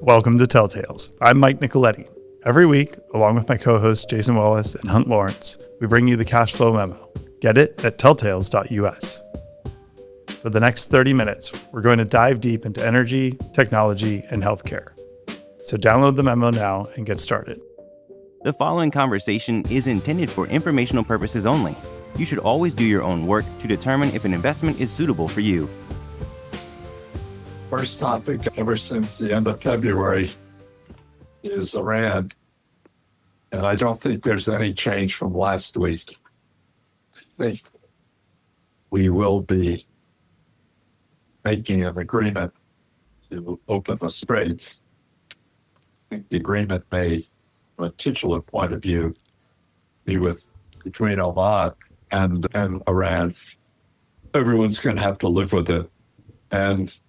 Welcome to Telltales. I'm Mike Nicoletti. Every week, along with my co-hosts Jason Wallace and Hunt Lawrence, we bring you the cash flow memo. Get it at telltales.us. For the next 30 minutes, we're going to dive deep into energy, technology, and healthcare. So download the memo now and get started. The following conversation is intended for informational purposes only. You should always do your own work to determine if an investment is suitable for you. First topic ever since the end of February is Iran. And I don't think there's any change from last week. I think we will be making an agreement to open the straits. I think the agreement may, from a titular point of view, be between Oman and Iran. Everyone's going to have to live with it. And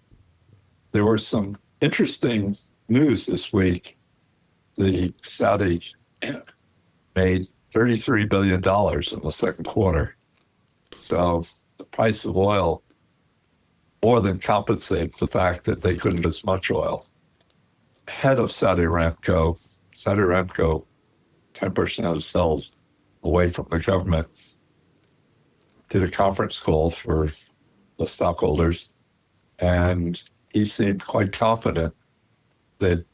there was some interesting news this week. The Saudi made $33 billion in the second quarter. So the price of oil more than compensates the fact that they couldn't as much oil. Head of Saudi Aramco, 10% is held away from the government, did a conference call for the stockholders, and he seemed quite confident that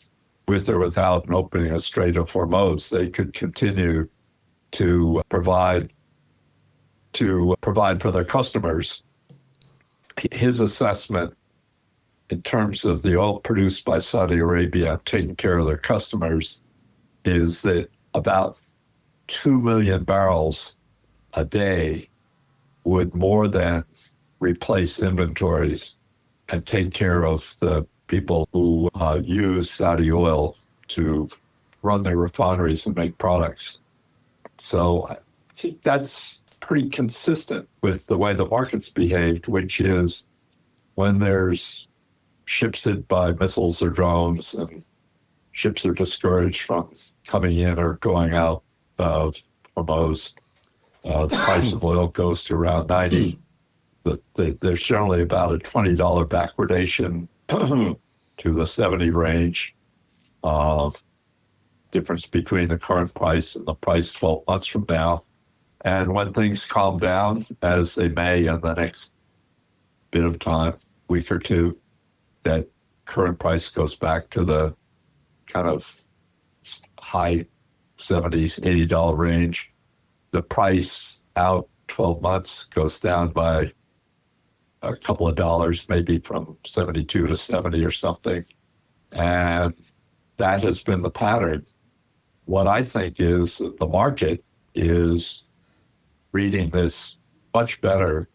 with or without an opening of Strait of Hormuz, they could continue to provide for their customers. His assessment in terms of the oil produced by Saudi Arabia taking care of their customers is that about 2 million barrels a day would more than replace inventories and take care of the people who use Saudi oil to run their refineries and make products. So I think that's pretty consistent with the way the market's behaved, which is when there's ships hit by missiles or drones and ships are discouraged from coming in or going out of Hormuz, the price of oil goes to around 90. There's generally about a $20 backwardation to the 70 range of difference between the current price and the price 12 months from now. And when things calm down, as they may in the next bit of time, week or two, that current price goes back to the kind of high 70s, $80 range. The price out 12 months goes down by a couple of dollars, maybe from 72 to 70 or something. And that has been the pattern. What I think is that the market is reading this much better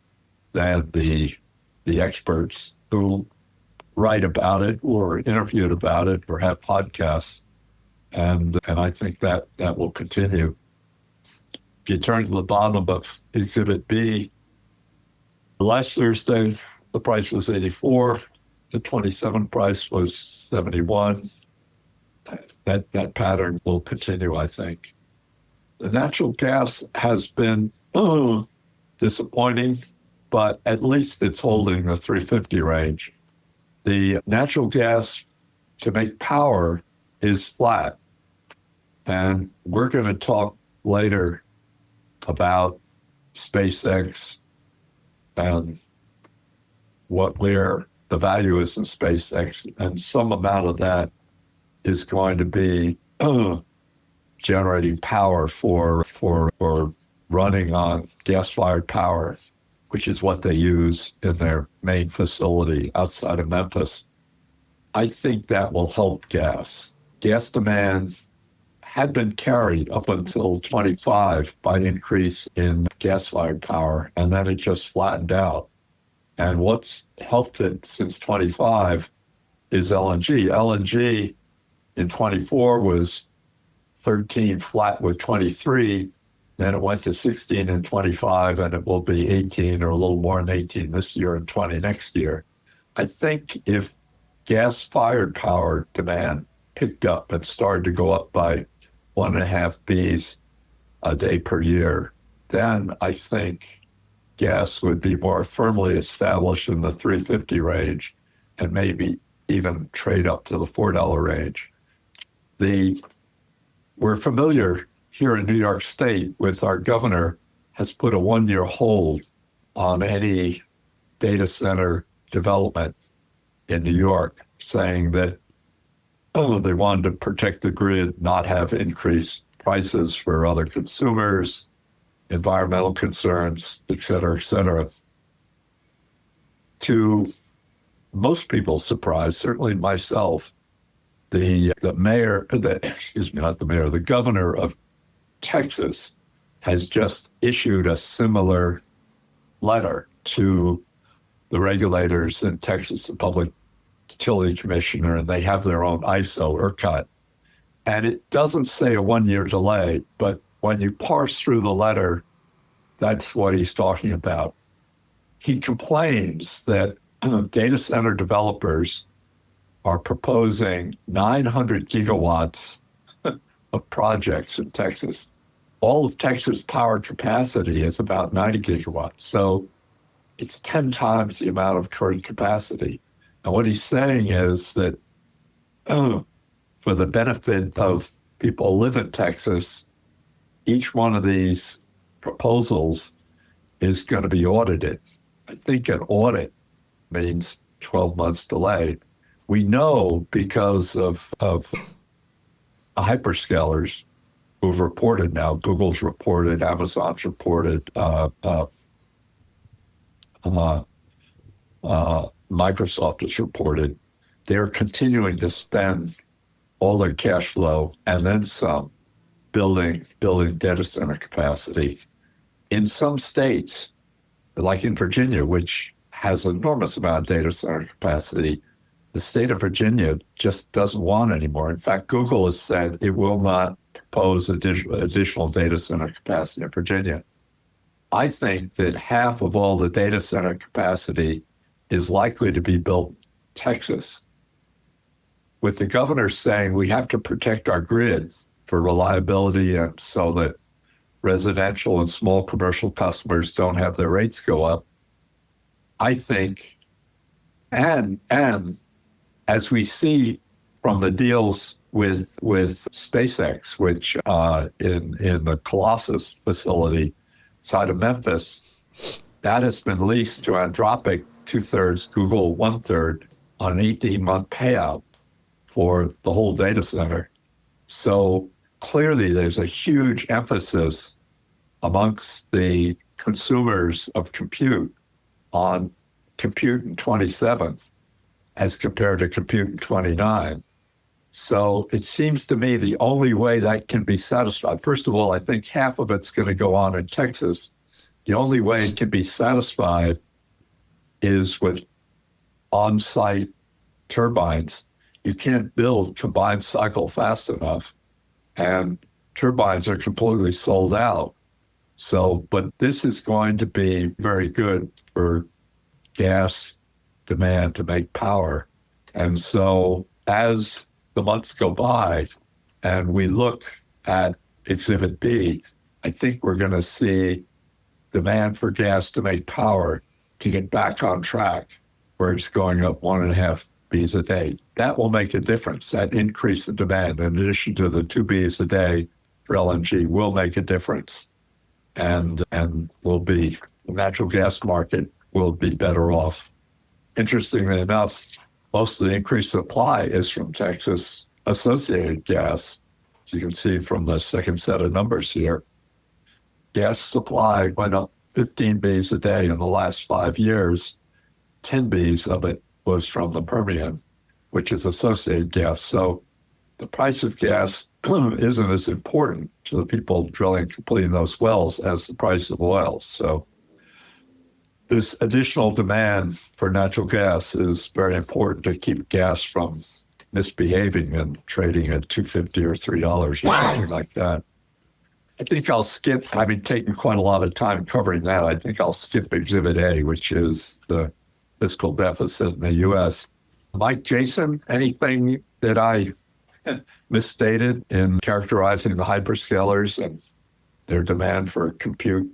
than the experts who write about it or interviewed about it or have podcasts. And I think that will continue. If you turn to the bottom of Exhibit B, last Thursday, the price was 84. The 27 price was 71. That pattern will continue, I think. The natural gas has been disappointing, but at least it's holding the 350 range. The natural gas to make power is flat. And we're going to talk later about SpaceX and where the value is in SpaceX, and some amount of that is going to be generating power for running on gas-fired power, which is what they use in their main facility outside of Memphis. I think that will help gas. Gas demand had been carried up until 25 by an increase in gas-fired power, and then it just flattened out. And what's helped it since 25 is LNG. LNG in 24 was 13 flat with 23, then it went to 16 in 25, and it will be 18 or a little more than 18 this year and 20 next year. I think if gas-fired power demand picked up and started to go up by 1.5 Bs a day per year, then I think gas would be more firmly established in the 350 range and maybe even trade up to the $4 range. We're familiar here in New York State with our governor has put a 1-year hold on any data center development in New York, saying that they wanted to protect the grid, not have increased prices for other consumers, environmental concerns, et cetera, et cetera. To most people's surprise, certainly myself, the governor of Texas has just issued a similar letter to the regulators in Texas, the Public Utility Commissioner, and they have their own ISO ERCOT. And it doesn't say a 1-year delay, but when you parse through the letter, that's what he's talking about. He complains that data center developers are proposing 900 gigawatts of projects in Texas. All of Texas power capacity is about 90 gigawatts. So it's 10 times the amount of current capacity. And what he's saying is that for the benefit of people who live in Texas, each one of these proposals is going to be audited. I think an audit means 12 months delay. We know because of hyperscalers who've reported now, Google's reported, Amazon's reported, Microsoft has reported, they're continuing to spend all their cash flow and then some building data center capacity. In some states, like in Virginia, which has an enormous amount of data center capacity, the state of Virginia just doesn't want anymore. In fact, Google has said it will not propose additional data center capacity in Virginia. I think that half of all the data center capacity is likely to be built in Texas. With the governor saying we have to protect our grid for reliability and so that residential and small commercial customers don't have their rates go up, I think, and as we see from the deals with SpaceX, which in the Colossus facility side of Memphis, that has been leased to Anthropic 2/3, Google 1/3 on an 18-month payout for the whole data center. So clearly there's a huge emphasis amongst the consumers of compute on compute in 27 as compared to compute in 29. So it seems to me the only way that can be satisfied, first of all, I think half of it's going to go on in Texas. The only way it can be satisfied is with on-site turbines. You can't build combined cycle fast enough, and turbines are completely sold out. So, but this is going to be very good for gas demand to make power. And so as the months go by and we look at Exhibit B, I think we're going to see demand for gas to make power to get back on track where it's going up 1.5 Bs a day. That will make a difference. That increase in demand, in addition to the 2 Bs a day for LNG, will make a difference. And the natural gas market will be better off. Interestingly enough, most of the increased supply is from Texas associated gas. As you can see from the second set of numbers here, gas supply went up 15 Bs a day in the last 5 years. 10 Bs of it was from the Permian, which is associated gas. So the price of gas isn't as important to the people drilling and completing those wells as the price of oil. So this additional demand for natural gas is very important to keep gas from misbehaving and trading at $2.50 or $3 or something like that. I think I'll skip, having taken quite a lot of time covering that, I think I'll skip Exhibit A, which is the fiscal deficit in the U.S. Mike, Jason, anything that I misstated in characterizing the hyperscalers and their demand for compute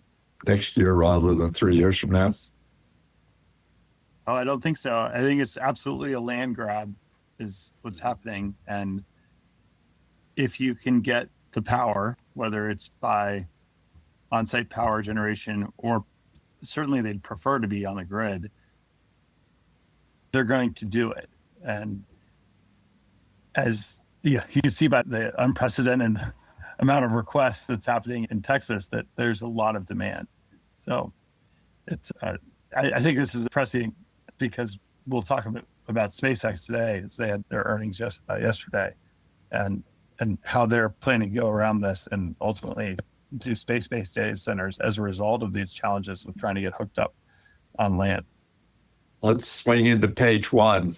next year rather than 3 years from now? Oh, I don't think so. I think it's absolutely a land grab. is what's happening. And if you can get the power, whether it's by on-site power generation, or certainly they'd prefer to be on the grid, they're going to do it. And as you can see by the unprecedented amount of requests that's happening in Texas, that there's a lot of demand. So it's I think this is pressing, because we'll talk about SpaceX today, as they had their earnings yesterday, and how they're planning to go around this and ultimately do space-based data centers as a result of these challenges with trying to get hooked up on land. Let's swing into page one.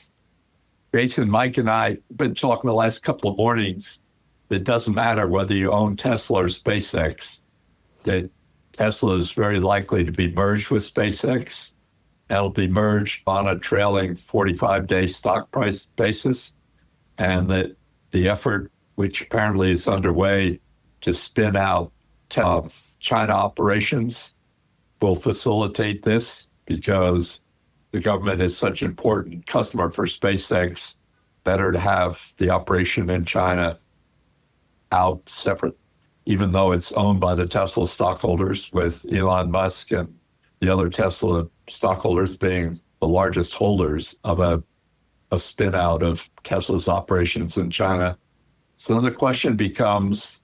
Jason, Mike, and I have been talking the last couple of mornings. It doesn't matter whether you own Tesla or SpaceX, that Tesla is very likely to be merged with SpaceX. It'll be merged on a trailing 45-day stock price basis, and that the effort, which apparently is underway to spin out China operations, will facilitate this, because the government is such an important customer for SpaceX. Better to have the operation in China out separate, even though it's owned by the Tesla stockholders, with Elon Musk and the other Tesla stockholders being the largest holders of a spin out of Tesla's operations in China. So the question becomes,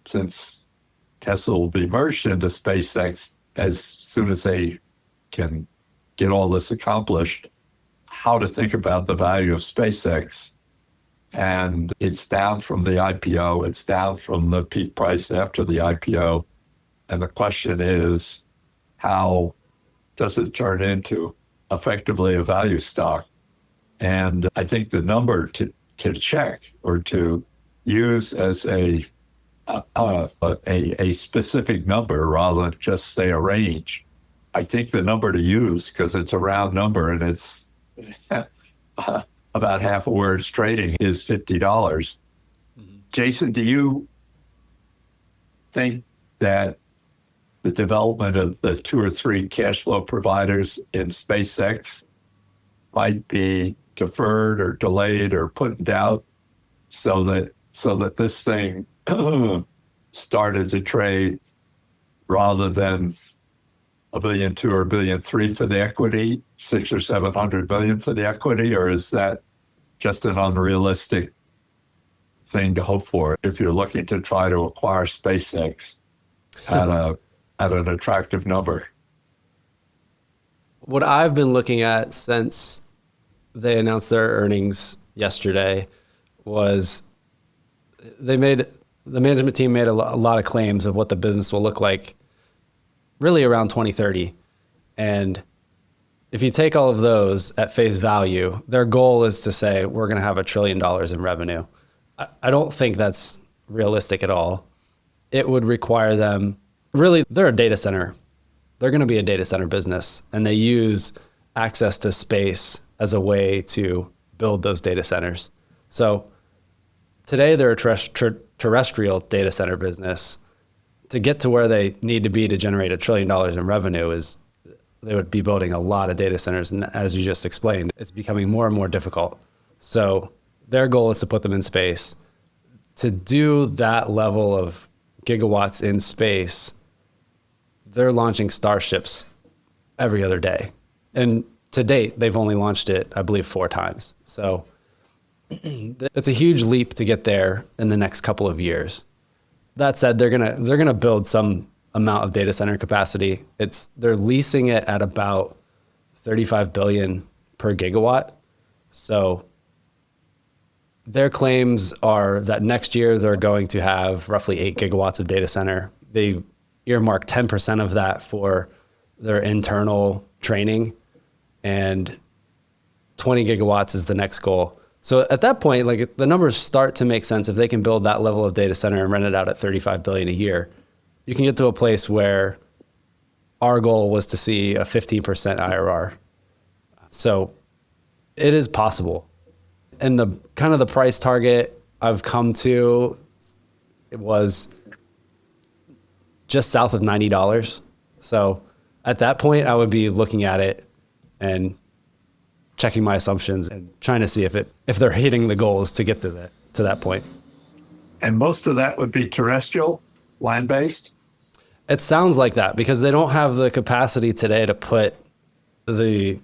since Tesla will be merged into SpaceX as soon as they can get all this accomplished, how to think about the value of SpaceX. And it's down from the IPO, it's down from the peak price after the IPO. And the question is, how does it turn into effectively a value stock? And I think the number to check or to use as a specific number rather than just say a range, I think the number to use, because it's a round number and it's about half a word's trading, is $50. Mm-hmm. Jason, do you think that the development of the 2 or 3 cash flow providers in SpaceX might be deferred or delayed or put in doubt so that this thing started to trade rather than $1.2 billion or $1.3 billion for the equity, 600 or 700 million for the equity? Or is that just an unrealistic thing to hope for if you're looking to try to acquire SpaceX at an attractive number? What I've been looking at since they announced their earnings yesterday was the management team made a lot of claims of what the business will look like really around 2030. And if you take all of those at face value, their goal is to say, we're going to have $1 trillion in revenue. I don't think that's realistic at all. It would require them, really, they're a data center. They're going to be a data center business, and they use access to space as a way to build those data centers. So today they're a terrestrial data center business. To get to where they need to be to generate $1 trillion in revenue is they would be building a lot of data centers. And as you just explained, it's becoming more and more difficult. So their goal is to put them in space. To do that level of gigawatts in space, they're launching Starships every other day. And to date, they've only launched it, I believe, 4 times. So it's a huge leap to get there in the next couple of years. That said, they're gonna build some amount of data center capacity. They're leasing it at about $35 billion per gigawatt. So their claims are that next year they're going to have roughly 8 gigawatts of data center. They earmark 10% of that for their internal training, and 20 gigawatts is the next goal. So at that point, like, the numbers start to make sense. If they can build that level of data center and rent it out at $35 billion a year, you can get to a place where our goal was to see a 15% IRR. So it is possible. And the kind of the price target I've come to, it was just south of $90. So at that point, I would be looking at it and checking my assumptions and trying to see if they're hitting the goals to get to that point. And most of that would be terrestrial, land-based? It sounds like that because they don't have the capacity today to put the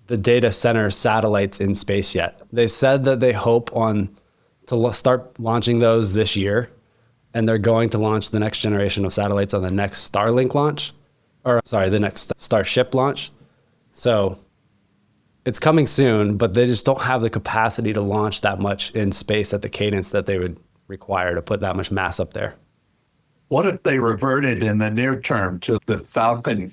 data center satellites in space yet. They said that they hope to start launching those this year, and they're going to launch the next generation of satellites on the next Starlink launch, the next Starship launch. So it's coming soon, but they just don't have the capacity to launch that much in space at the cadence that they would require to put that much mass up there. What if they reverted in the near term to the Falcon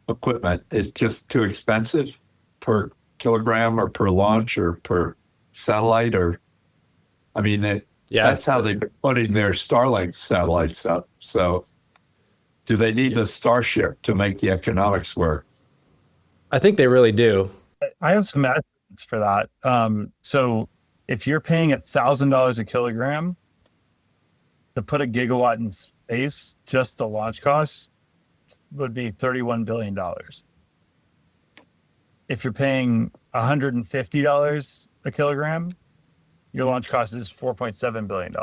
equipment? It's just too expensive per kilogram or per launch or per satellite? That's how they're putting their Starlink satellites up. So do they need the Starship to make the economics work? I think they really do. I have some estimates for that. So if you're paying $1,000 a kilogram to put a gigawatt in space, just the launch costs would be $31 billion. If you're paying $150 a kilogram, your launch cost is $4.7 billion.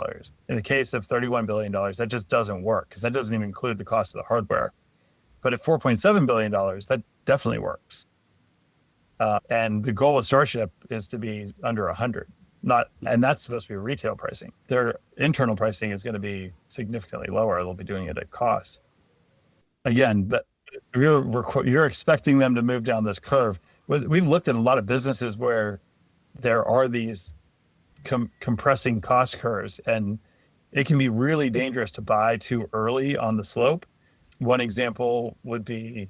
In the case of $31 billion, that just doesn't work because that doesn't even include the cost of the hardware. But at $4.7 billion, that definitely works. And the goal of Starship is to be under 100. And that's supposed to be retail pricing. Their internal pricing is going to be significantly lower. They'll be doing it at cost. Again, but you're expecting them to move down this curve. We've looked at a lot of businesses where there are these compressing cost curves, and it can be really dangerous to buy too early on the slope. One example would be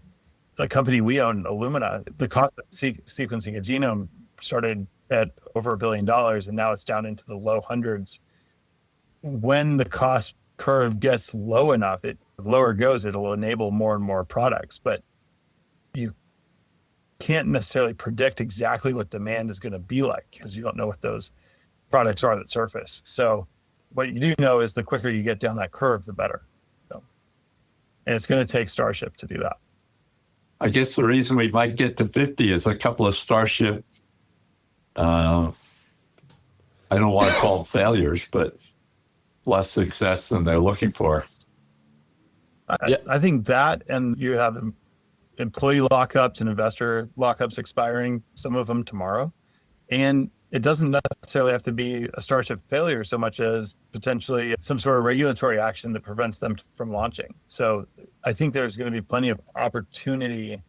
the company we own, Illumina. The cost of sequencing a genome started at over $1 billion, and now it's down into the low hundreds. When the cost curve gets low enough, the lower it goes, it'll enable more and more products. But you can't necessarily predict exactly what demand is going to be like because you don't know what those products are that surface. So what you do know is the quicker you get down that curve, the better. And it's going to take Starship to do that. I guess the reason we might get to 50 is a couple of Starship, I don't want to call them failures, but less success than they're looking for. I think that, and you have employee lockups and investor lockups expiring, some of them tomorrow. And it doesn't necessarily have to be a Starship failure so much as potentially some sort of regulatory action that prevents them from launching. So I think there's going to be plenty of opportunity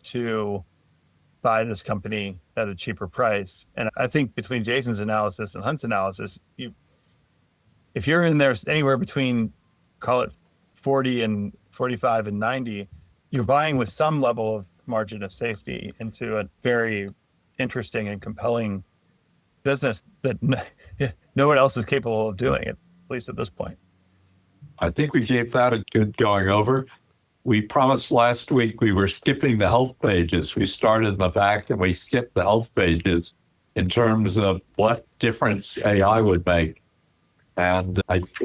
to buy this company at a cheaper price. And I think between Jason's analysis and Hunt's analysis, if you're in there anywhere between, call it 40 and 45 and 90, you're buying with some level of margin of safety into a very interesting and compelling business that no one else is capable of doing, at least at this point. I think we gave that a good going over. We promised last week we were skipping the health pages. We started in the back and we skipped the health pages in terms of what difference AI would make. And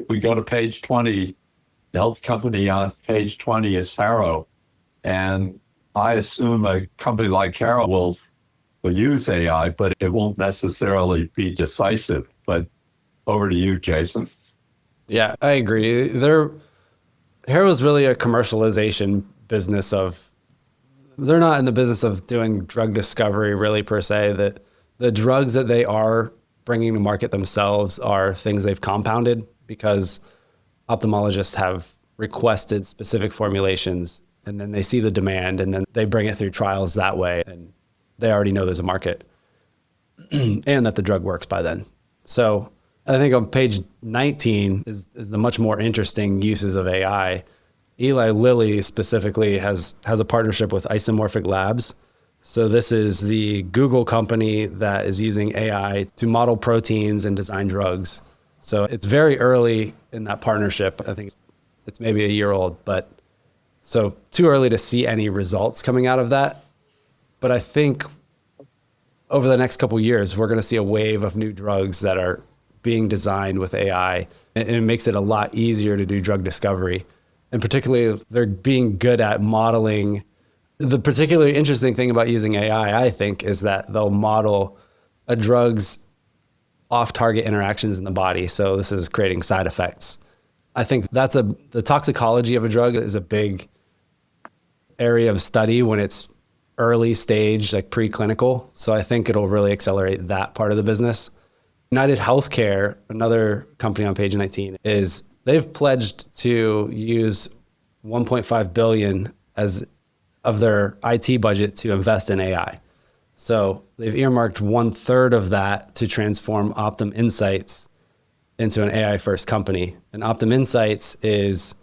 we go to page 20, the health company on page 20 is Harrow. And I assume a company like Harrow will use AI, but it won't necessarily be decisive. But over to you, Jason. Yeah, I agree. Harrow's really a commercialization business they're not in the business of doing drug discovery really per se. That the drugs that they are bringing to market themselves are things they've compounded because ophthalmologists have requested specific formulations and then they see the demand and then they bring it through trials that way. And they already know there's a market and that the drug works by then. So I think on page 19 is the much more interesting uses of AI. Eli Lilly specifically has a partnership with Isomorphic Labs. So this is the Google company that is using AI to model proteins and design drugs. So it's very early in that partnership. I think it's maybe a year old, but so too early to see any results coming out of that. But I think over the next couple of years, we're going to see a wave of new drugs that are being designed with AI. And it makes it a lot easier to do drug discovery. And particularly, they're being good at modeling The particularly interesting thing about using AI, I think, is that they'll model a drug's off-target interactions in the body. So this is creating side effects. I think the toxicology of a drug is a big area of study when it's early stage, like preclinical. So I think it'll really accelerate that part of the business. UnitedHealth, another company on page 19, they've pledged to use 1.5 billion of their IT budget to invest in AI. So they've earmarked 1/3 of that to transform Optum Insights into an AI first company. And Optum Insights it's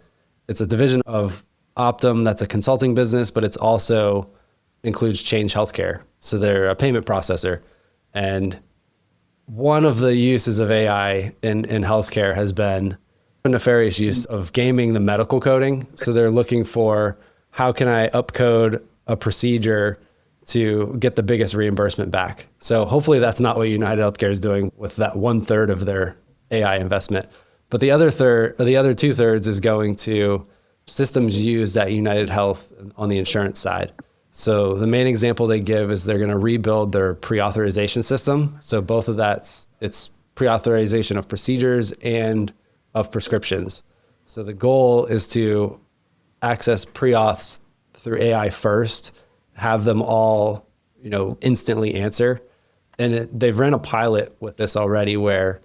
a division of Optum that's a consulting business, but it's also includes Change Healthcare. So they're a payment processor. And one of the uses of AI in healthcare has been a nefarious use of gaming the medical coding. So they're looking for, how can I upcode a procedure to get the biggest reimbursement back? So hopefully that's not what UnitedHealthcare is doing with that 1/3 of their AI investment. But the other 2/3 is going to systems used at UnitedHealth on the insurance side. So the main example they give is they're going to rebuild their pre-authorization system. So both of it's pre-authorization of procedures and of prescriptions. So the goal is to access pre-auths through AI first, have them all, instantly answer. And they've ran a pilot with this already where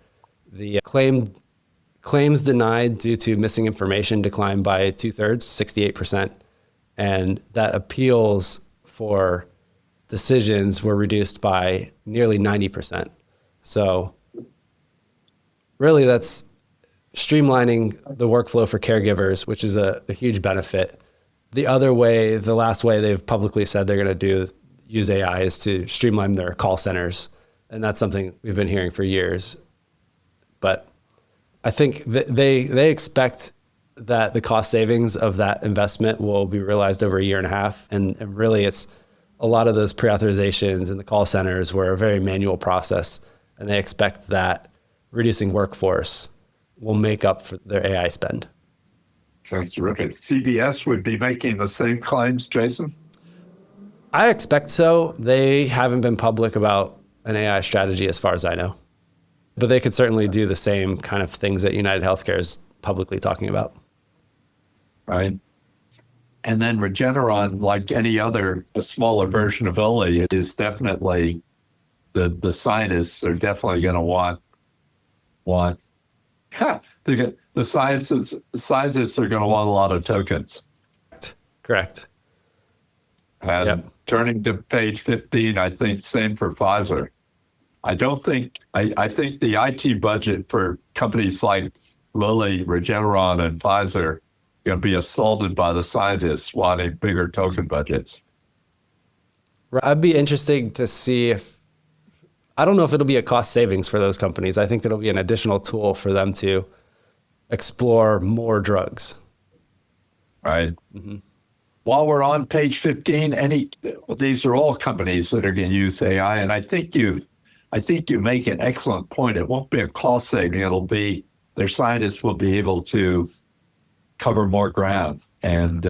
the claims denied due to missing information declined by 2/3, 68%. And that appeals for decisions were reduced by nearly 90%. So really that's streamlining the workflow for caregivers, which is a huge benefit. The last way they've publicly said they're going to use AI is to streamline their call centers. And that's something we've been hearing for years. But I think they expect that the cost savings of that investment will be realized over a year and a half. And really it's a lot of those pre-authorizations in the call centers were a very manual process. And they expect that reducing workforce will make up for their AI spend. That's terrific. CVS would be making the same claims, Jason? I expect so. They haven't been public about an AI strategy as far as I know. But they could certainly do the same kind of things that UnitedHealthcare is publicly talking about. Right. And then Regeneron, like any other, a smaller version of Lilly, it is definitely, the scientists are definitely going to want the scientists are going to want a lot of tokens. Correct. And turning to page 15, I think same for Pfizer. I think the IT budget for companies like Lilly, Regeneron, and Pfizer are going to be assaulted by the scientists wanting bigger token budgets. I'd be interested to see I don't know if it'll be a cost savings for those companies. I think it'll be an additional tool for them to explore more drugs. Right. Mm-hmm. While we're on page 15, these are all companies that are going to use AI, and I think you make an excellent point. It won't be a cost saving. It'll be their scientists will be able to cover more ground and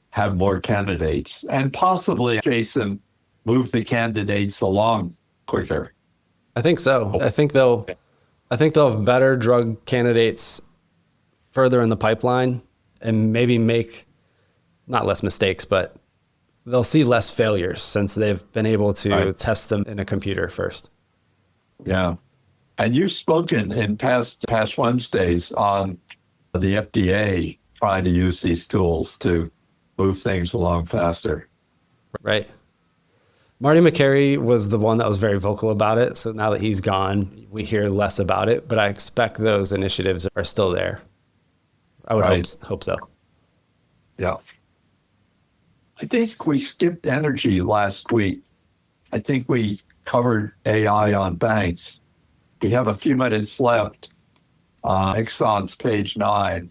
have more candidates, and possibly, Jason, move the candidates along quicker. I think so. I think they'll have better drug candidates further in the pipeline and maybe make not less mistakes, but they'll see less failures since they've been able to test them in a computer first. Yeah. And you've spoken in past Wednesdays on the FDA trying to use these tools to move things along faster. Right. Marty McCary was the one that was very vocal about it. So now that he's gone, we hear less about it, but I expect those initiatives are still there. I would hope so. Yeah. I think we skipped energy last week. I think we covered AI on banks. We have a few minutes left. Exxon's page 9.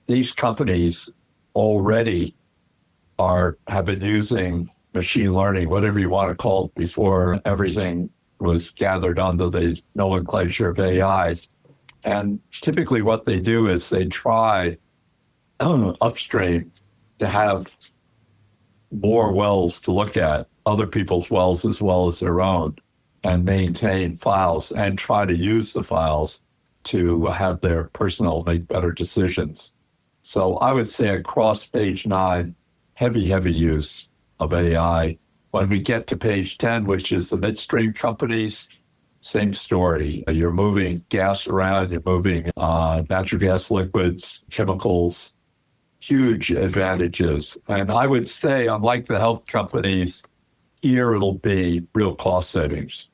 These companies already have been using machine learning, whatever you want to call it, before everything was gathered under the nomenclature of AI. And typically what they do is they try upstream to have more wells to look at, other people's wells as well as their own, and maintain files and try to use the files to have their personnel make better decisions. So I would say across page 9, heavy use of AI. When we get to page 10, which is the midstream companies, same story. You're moving gas around, you're moving natural gas liquids, chemicals, huge advantages. And I would say, unlike the health companies, here it'll be real cost savings.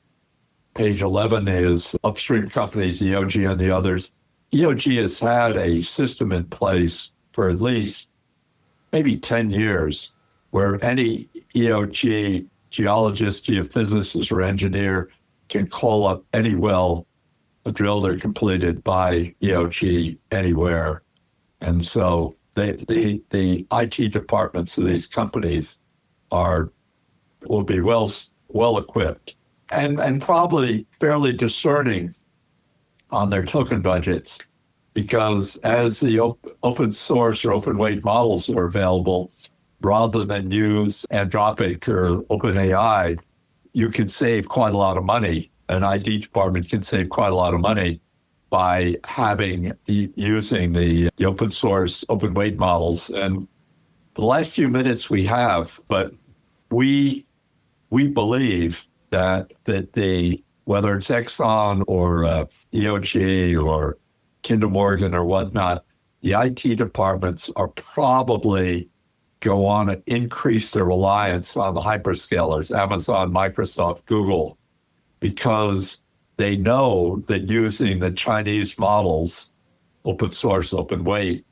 Page 11 is upstream companies, EOG and the others. EOG has had a system in place for at least maybe 10 years where any EOG geologist, geophysicist, or engineer can call up any well, drilled or completed by EOG anywhere. And so the IT departments of these companies will be well equipped and probably fairly discerning on their token budgets, because as the open source or open weight models are available, rather than use Anthropic or OpenAI, you can save quite a lot of money. An IT department can save quite a lot of money by using the open source, open weight models. And the last few minutes we have, but we believe that whether it's Exxon or EOG or Kinder Morgan or whatnot, the IT departments are probably go on and increase their reliance on the hyperscalers, Amazon, Microsoft, Google, because they know that using the Chinese models, open source, open weight,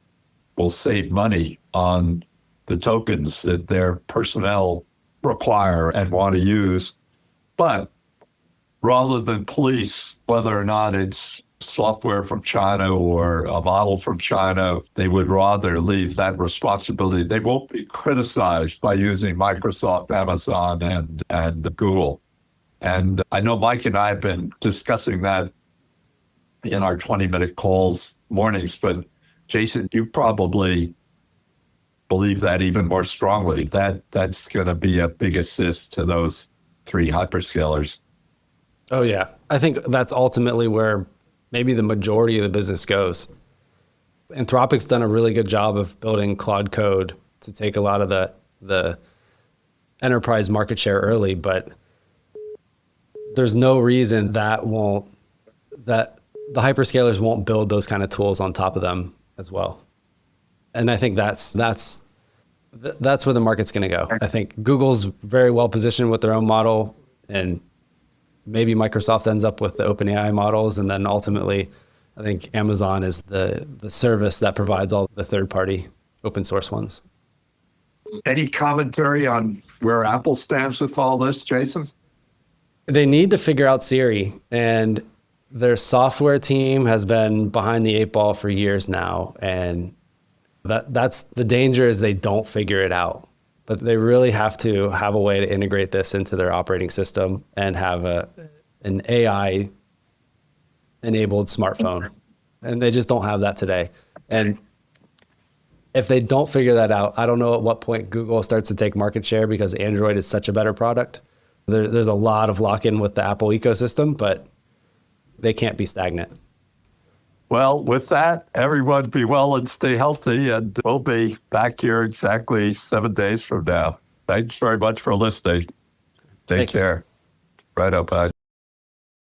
will save money on the tokens that their personnel require and want to use. But rather than police whether or not it's software from China or a model from China, they would rather leave that responsibility. They won't be criticized by using Microsoft, Amazon, and Google. And I know Mike and I have been discussing that in our 20-minute calls mornings, but Jason, you probably believe that even more strongly. That's going to be a big assist to those 3 hyperscalers. Oh, yeah. I think that's ultimately where maybe the majority of the business goes. Anthropic's done a really good job of building Claude Code to take a lot of the enterprise market share early, but there's no reason that the hyperscalers won't build those kind of tools on top of them as well. And I think that's where the market's going to go. I think Google's very well positioned with their own model, and maybe Microsoft ends up with the OpenAI models, and then ultimately, I think Amazon is the service that provides all the third-party open source ones. Any commentary on where Apple stands with all this, Jason? They need to figure out Siri, and their software team has been behind the 8 ball for years now, and that's the danger is they don't figure it out. But they really have to have a way to integrate this into their operating system and have an AI-enabled smartphone. And they just don't have that today. And if they don't figure that out, I don't know at what point Google starts to take market share because Android is such a better product. There's a lot of lock-in with the Apple ecosystem, but they can't be stagnant. Well, with that, everyone be well and stay healthy, and we'll be back here exactly 7 days from now. Thanks very much for listening. Take care. Right up, bye.